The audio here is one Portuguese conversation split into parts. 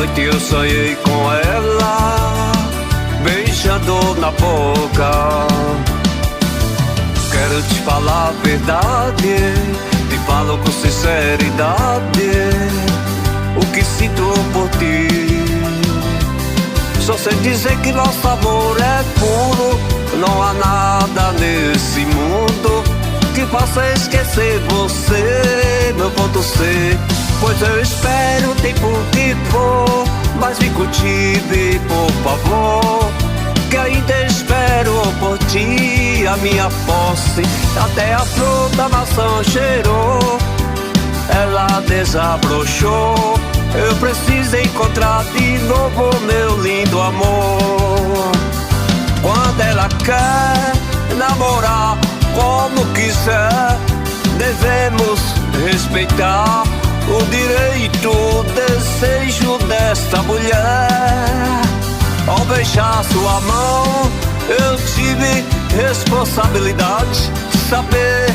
noite eu sonhei com ela, beijando na boca. Quero te falar a verdade, te falo com sinceridade o que sinto por ti. Só sei dizer que nosso amor é puro, não há nada nesse mundo que faça esquecer você, meu ponto C. Pois eu espero o tempo que for, mas me cultive, por favor, que ainda espero por ti a minha posse. Até a flor da maçã cheirou, ela desabrochou. Eu preciso encontrar de novo meu lindo amor. Quando ela quer namorar como quiser, devemos respeitar o direito, o desejo desta mulher. Ao beijar sua mão, eu tive responsabilidade de saber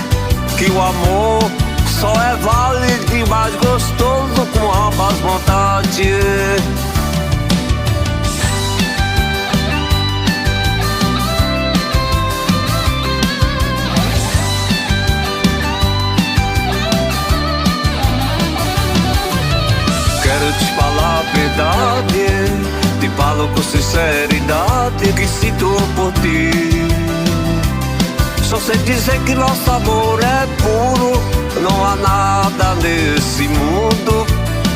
que o amor só é válido e mais gostoso com ambas vontades. Quero te falar a verdade, te falo com sinceridade que sinto por ti. Só sei dizer que nosso amor é puro, não há nada nesse mundo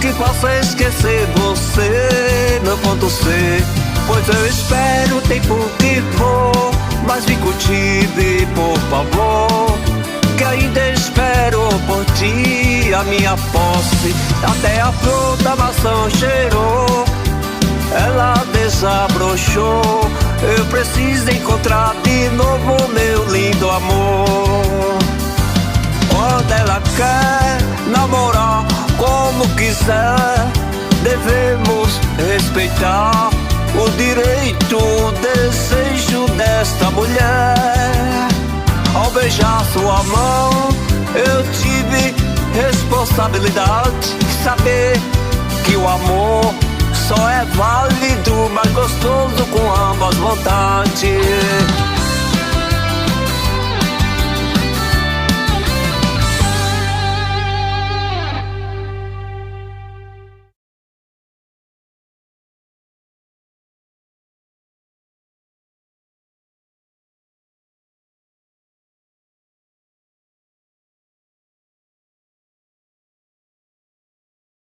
que faça esquecer você, meu ponto C. Pois eu espero o tempo que for, mas me cultive, por favor, que ainda espero por ti a minha posse. Até a flor da maçã cheirou, ela desabrochou. Eu preciso encontrar de novo meu lindo amor. Quando ela quer namorar como quiser, devemos respeitar o direito, o desejo desta mulher. Ao beijar sua mão, eu tive responsabilidade de saber que o amor só é válido, mais gostoso com ambas vontades.